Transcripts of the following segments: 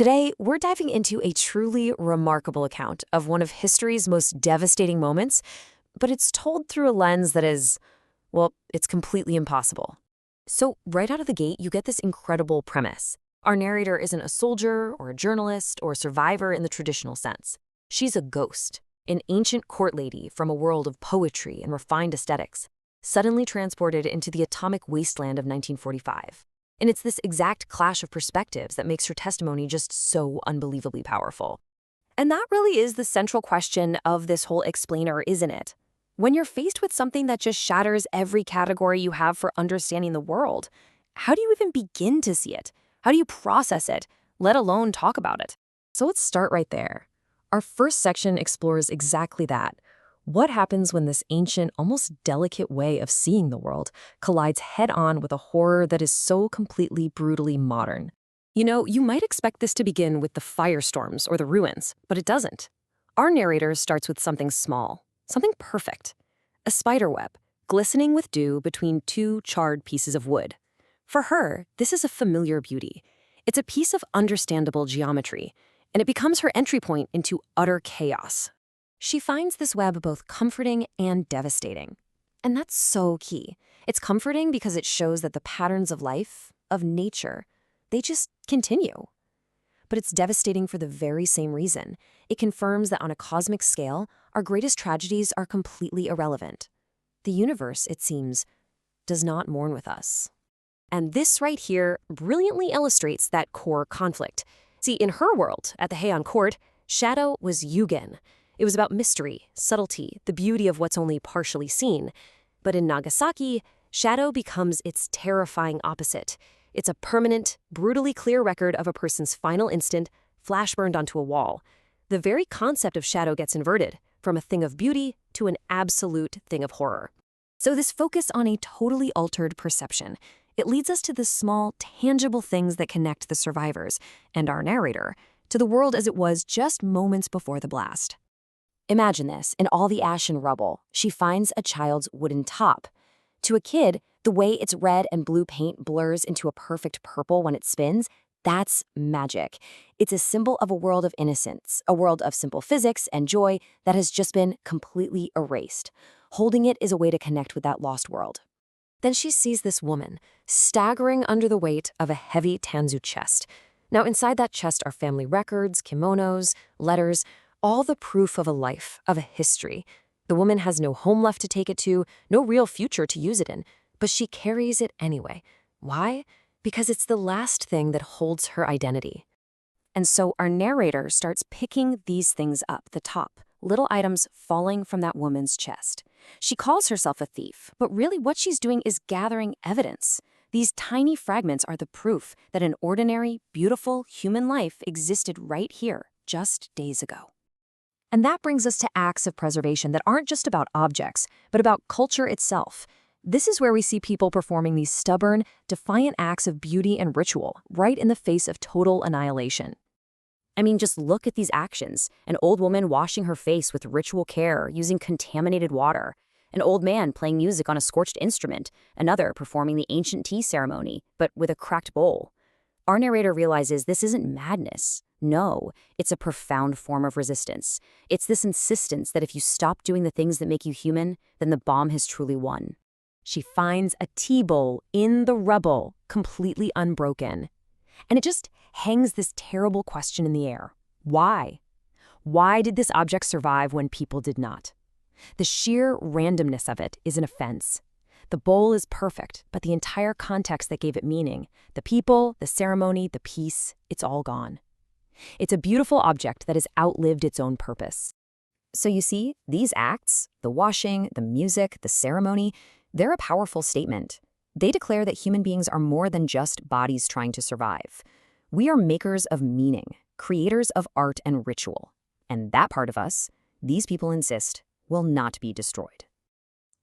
Today, we're diving into a truly remarkable account of one of history's most devastating moments, but it's told through a lens that is, well, it's completely impossible. So, right out of the gate, you get this incredible premise. Our narrator isn't a soldier or a journalist or a survivor in the traditional sense. She's a ghost, an ancient court lady from a world of poetry and refined aesthetics, suddenly transported into the atomic wasteland of 1945. And it's this exact clash of perspectives that makes her testimony just so unbelievably powerful. And that really is the central question of this whole explainer, isn't it? When you're faced with something that just shatters every category you have for understanding the world, how do you even begin to see it? How do you process it, let alone talk about it? So let's start right there. Our first section explores exactly that. What happens when this ancient, almost delicate way of seeing the world collides head-on with a horror that is so completely, brutally modern? You know, you might expect this to begin with the firestorms or the ruins, but it doesn't. Our narrator starts with something small, something perfect. A spiderweb, glistening with dew between two charred pieces of wood. For her, this is a familiar beauty. It's a piece of understandable geometry, and it becomes her entry point into utter chaos. She finds this web both comforting and devastating. And that's so key. It's comforting because it shows that the patterns of life, of nature, they just continue. But it's devastating for the very same reason. It confirms that on a cosmic scale, our greatest tragedies are completely irrelevant. The universe, it seems, does not mourn with us. And this right here brilliantly illustrates that core conflict. See, in her world, at the Heian court, shadow was Yugen. It was about mystery, subtlety, the beauty of what's only partially seen. But in Nagasaki, shadow becomes its terrifying opposite. It's a permanent, brutally clear record of a person's final instant, flash-burned onto a wall. The very concept of shadow gets inverted, from a thing of beauty to an absolute thing of horror. So this focus on a totally altered perception, it leads us to the small, tangible things that connect the survivors, and our narrator, to the world as it was just moments before the blast. Imagine this, in all the ash and rubble, she finds a child's wooden top. To a kid, the way its red and blue paint blurs into a perfect purple when it spins, that's magic. It's a symbol of a world of innocence, a world of simple physics and joy that has just been completely erased. Holding it is a way to connect with that lost world. Then she sees this woman, staggering under the weight of a heavy tanzu chest. Now inside that chest are family records, kimonos, letters, all the proof of a life, of a history. The woman has no home left to take it to, no real future to use it in, but she carries it anyway. Why? Because it's the last thing that holds her identity. And so our narrator starts picking these things up, the top, little items falling from that woman's chest. She calls herself a thief, but really what she's doing is gathering evidence. These tiny fragments are the proof that an ordinary, beautiful human life existed right here, just days ago. And that brings us to acts of preservation that aren't just about objects, but about culture itself. This is where we see people performing these stubborn, defiant acts of beauty and ritual, right in the face of total annihilation. I mean, just look at these actions. An old woman washing her face with ritual care, using contaminated water. An old man playing music on a scorched instrument. Another performing the ancient tea ceremony, but with a cracked bowl. Our narrator realizes this isn't madness. No, it's a profound form of resistance. It's this insistence that if you stop doing the things that make you human, then the bomb has truly won. She finds a tea bowl in the rubble, completely unbroken. And it just hangs this terrible question in the air. Why? Why did this object survive when people did not? The sheer randomness of it is an offense. The bowl is perfect, but the entire context that gave it meaning, the people, the ceremony, the peace, it's all gone. It's a beautiful object that has outlived its own purpose. So you see, these acts, the washing, the music, the ceremony, they're a powerful statement. They declare that human beings are more than just bodies trying to survive. We are makers of meaning, creators of art and ritual. And that part of us, these people insist, will not be destroyed.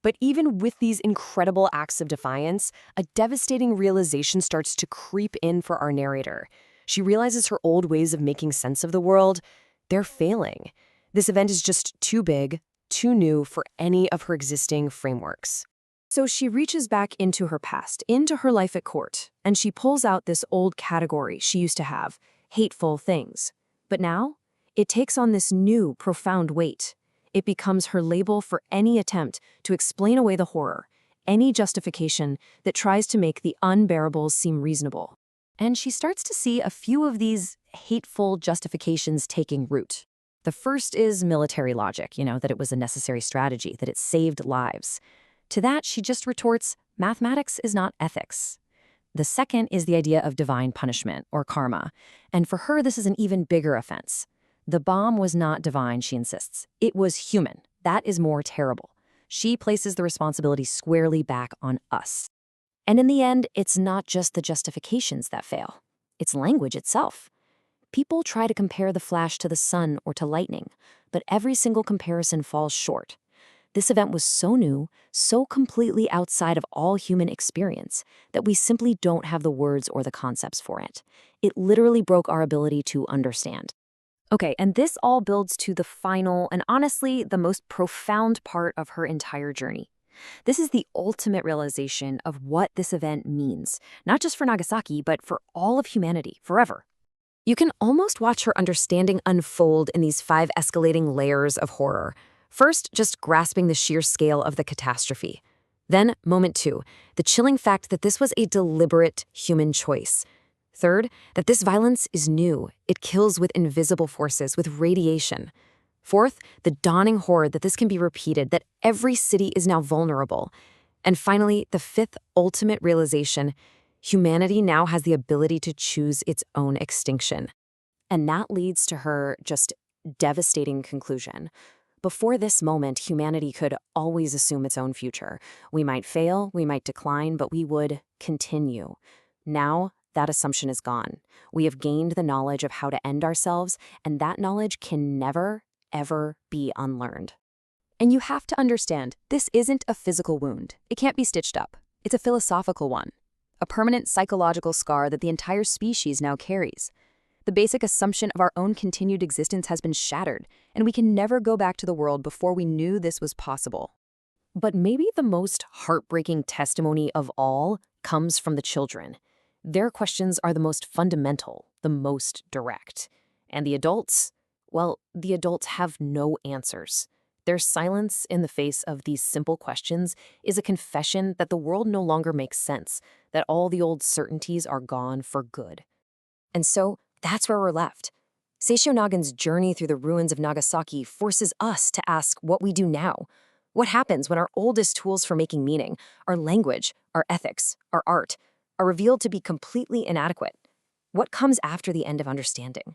But even with these incredible acts of defiance, a devastating realization starts to creep in for our narrator. She realizes her old ways of making sense of the world, they're failing. This event is just too big, too new for any of her existing frameworks. So she reaches back into her past, into her life at court, and she pulls out this old category she used to have. hateful things. But now, it takes on this new, profound weight. It becomes her label for any attempt to explain away the horror, any justification that tries to make the unbearables seem reasonable. And she starts to see a few of these hateful justifications taking root. The first is military logic, that it was a necessary strategy, that it saved lives. To that, she just retorts, mathematics is not ethics. The second is the idea of divine punishment, or karma. And for her, this is an even bigger offense. The bomb was not divine, she insists. It was human. That is more terrible. She places the responsibility squarely back on us. And in the end, it's not just the justifications that fail. It's language itself. People try to compare the flash to the sun or to lightning, but every single comparison falls short. This event was so new, so completely outside of all human experience, that we simply don't have the words or the concepts for it. It literally broke our ability to understand. Okay, and this all builds to the final and honestly the most profound part of her entire journey. This is the ultimate realization of what this event means, not just for Nagasaki, but for all of humanity, forever. You can almost watch her understanding unfold in these 5 escalating layers of horror. First, just grasping the sheer scale of the catastrophe. Then, moment 2, the chilling fact that this was a deliberate human choice. Third, that this violence is new. It kills with invisible forces, with radiation. Fourth, the dawning horror that this can be repeated, that every city is now vulnerable. And finally, the 5th ultimate realization, humanity now has the ability to choose its own extinction. And that leads to her just devastating conclusion. Before this moment, humanity could always assume its own future. We might fail, we might decline, but we would continue. Now, that assumption is gone. We have gained the knowledge of how to end ourselves, and that knowledge can never, ever be unlearned. And you have to understand, this isn't a physical wound. It can't be stitched up. It's a philosophical one. A permanent psychological scar that the entire species now carries. The basic assumption of our own continued existence has been shattered, and we can never go back to the world before we knew this was possible. But maybe the most heartbreaking testimony of all comes from the children. Their questions are the most fundamental, the most direct. And the adults? Well, the adults have no answers. Their silence in the face of these simple questions is a confession that the world no longer makes sense, that all the old certainties are gone for good. And so, that's where we're left. Sei Shōnagon's journey through the ruins of Nagasaki forces us to ask what we do now. What happens when our oldest tools for making meaning, our language, our ethics, our art, are revealed to be completely inadequate? What comes after the end of understanding?